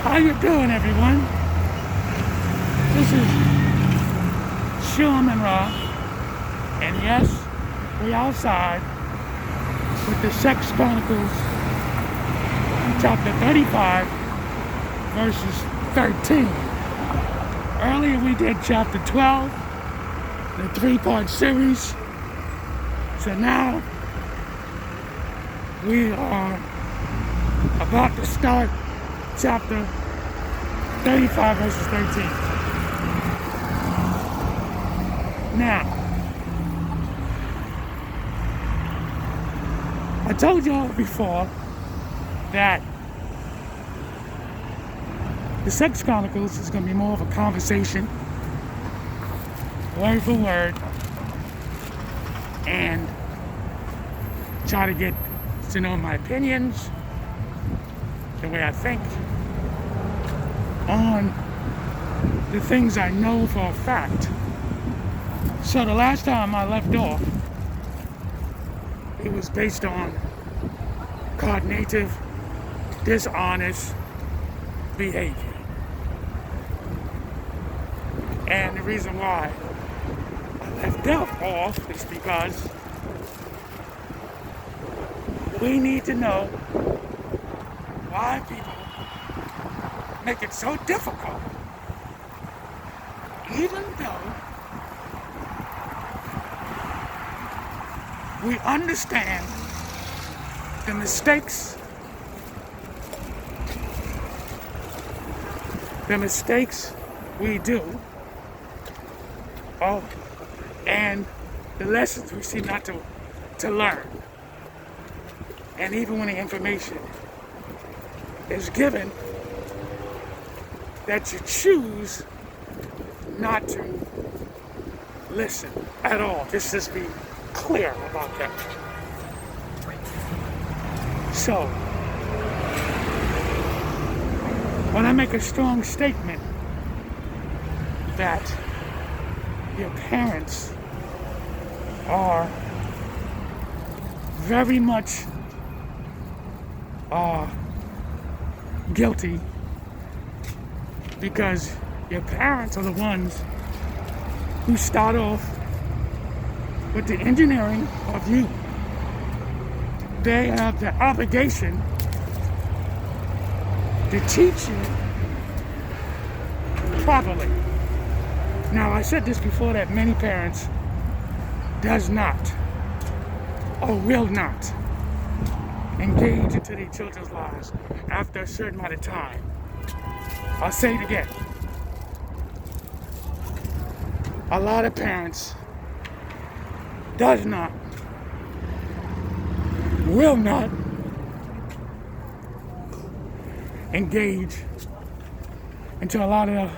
How you doing, everyone? This is SHU and Raw, and yes, we're outside with the Sex Chronicles, chapter 35, verses 13. Earlier we did chapter 12, the three-part series. So now we are about to start chapter 35 verses 13. Now, I told y'all before that the Sex Chronicles is going to be more of a conversation, word for word, and try to get to know my opinions, the way I think, on the things I know for a fact. So the last time I left off, it was based on cognitive dishonest behavior. And the reason why I left that off is because we need to know why people make it so difficult, even though we understand the mistakes we do, and the lessons we seem not to learn. And even when the information is given, that you choose not to listen at all. Just be clear about that. So, when I make a strong statement that your parents are very much guilty, because your parents are the ones who start off with the engineering of you. They have the obligation to teach you properly. Now, I said this before, that many parents does not or will not engage into their children's lives after a certain amount of time. I'll say it again. A lot of parents does not, will not engage into a lot of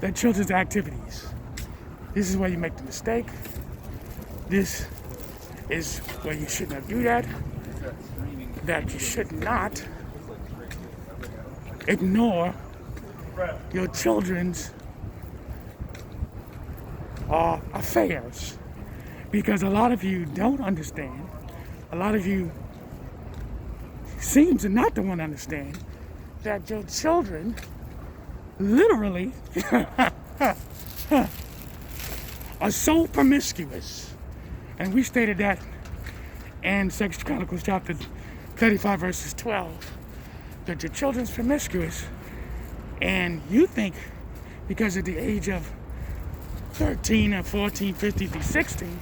their children's activities. This is where you make the mistake. This is where you should not do that. That you should not ignore your children's affairs, because a lot of you don't understand. A lot of you seem to not to want to understand that your children literally are so promiscuous. And we stated that in Sex Chronicles chapter 35 verses 12, that your children's promiscuous, and you think because at the age of 13 or 14, 15 through 16,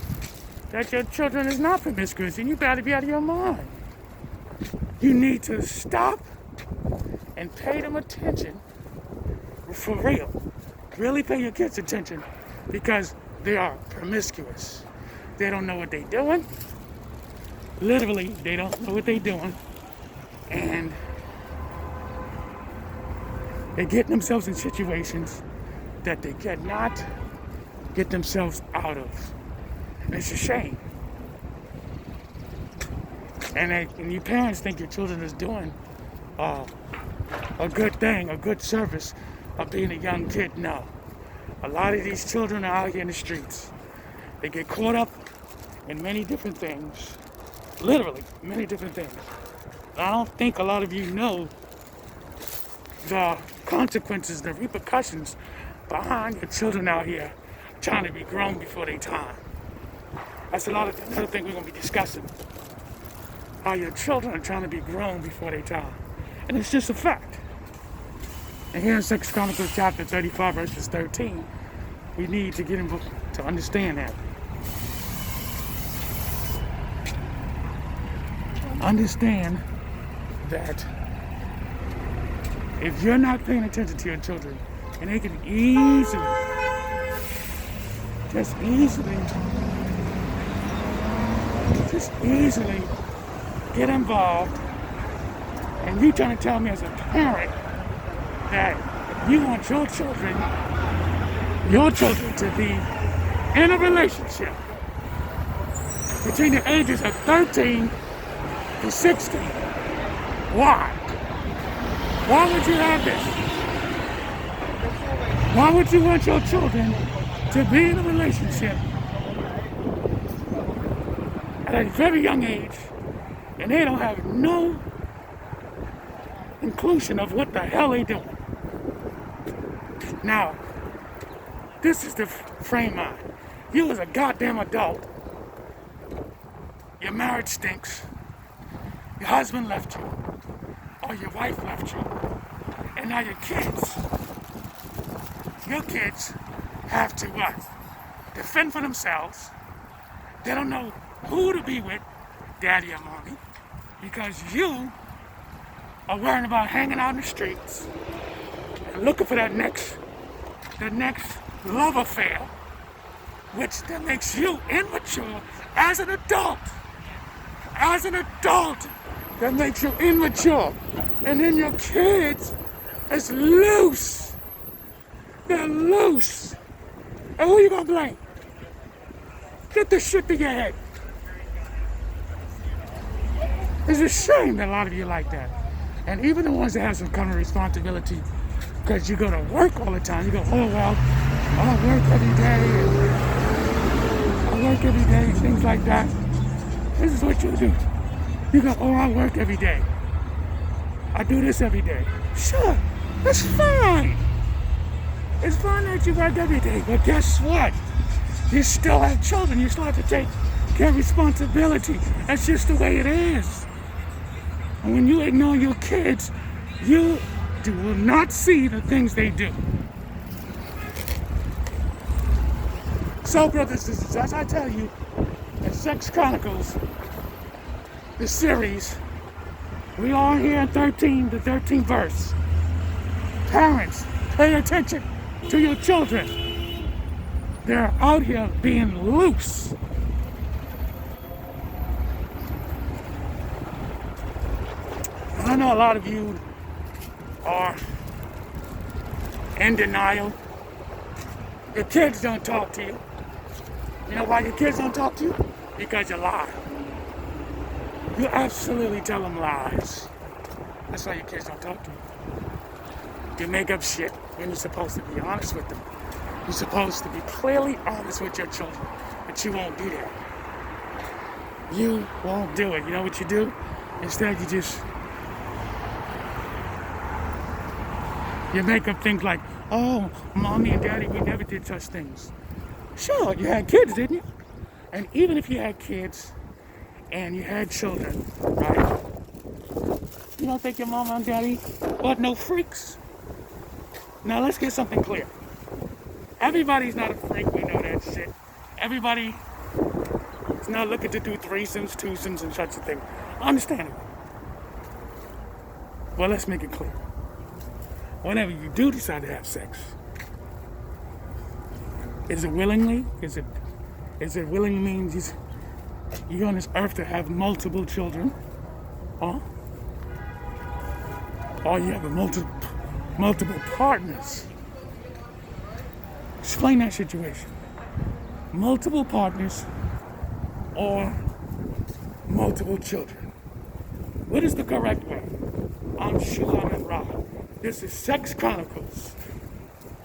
that your children is not promiscuous, and you better be out of your mind. You need to stop and pay them attention for real. Really pay your kids attention, because they are promiscuous. They don't know what they're doing. Literally, they don't know what they're doing. And they get themselves in situations that they cannot get themselves out of. And it's a shame. And you parents think your children is doing a good thing, a good service of being a young kid. No. A lot of these children are out here in the streets. They get caught up in many different things. Literally, many different things. I don't think a lot of you know the consequences, the repercussions behind your children out here trying to be grown before their time. That's another thing we're going to be discussing. How your children are trying to be grown before their time. And it's just a fact. And here in 2 Chronicles chapter 35 verses 13, we need to get him to understand that. Understand that if you're not paying attention to your children, and they can easily get involved, and you trying to tell me as a parent that you want your children to be in a relationship between the ages of 13 to 16. Why? Why would you have this? Why would you want your children to be in a relationship at a very young age and they don't have no inclusion of what the hell they doing? Now, this is the frame mind. You as a goddamn adult, your marriage stinks, your husband left you, or your wife left you, and now your kids have to what? Defend for themselves. They don't know who to be with, daddy or mommy, because you are worrying about hanging out in the streets and looking for that next love affair, which that makes you immature as an adult. As an adult, that makes you immature. And then your kids is loose. They're loose. And who you gonna blame? Get this shit to your head. It's a shame that a lot of you like that. And even the ones that have some kind of responsibility, because you go to work all the time. You go, oh well, I work every day, things like that. This is what you do. You go, oh, I work every day. I do this every day. Sure, that's fine. It's fine that you work every day, but guess what? You still have children. You still have to take care of responsibility. That's just the way it is. And when you ignore your kids, you will not see the things they do. So, brothers and sisters, as I tell you, in 6 Chronicles, the series, we are here in 13, the 13th verse. Parents, pay attention to your children. They're out here being loose. I know a lot of you are in denial. Your kids don't talk to you. You know why your kids don't talk to you? Because you lie. You absolutely tell them lies. That's why your kids don't talk to you. You make up shit when you're supposed to be honest with them. You're supposed to be clearly honest with your children, but you won't do that. You won't do it. You know what you do? Instead, you make up things like, oh, mommy and daddy, we never did such things. Sure, you had kids, didn't you? And even if you had kids and you had children, right? You don't think your mama and daddy weren't no freaks? Now let's get something clear. Everybody's not a freak, we know that shit. Everybody is not looking to do threesomes, twosomes, and such a thing. Understandable. Well, let's make it clear. Whenever you do decide to have sex, is it willingly? Is it willingly means you're on this earth to have multiple children? Huh? Or you have multiple partners? Explain that situation. Multiple partners or multiple children. What is the correct way? I'm SHU and Rob. This is 6 Chronicles,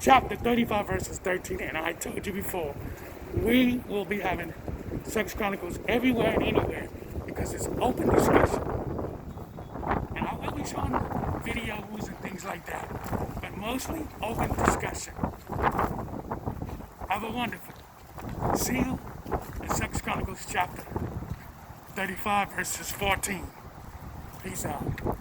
chapter 35, verses 13. And I told you before, we will be having 6 Chronicles everywhere and anywhere because it's open discussion. And I will be showing videos and things things like that. But mostly open discussion. Have a wonderful. See you in 2 Chronicles chapter 35 verses 14. Peace out.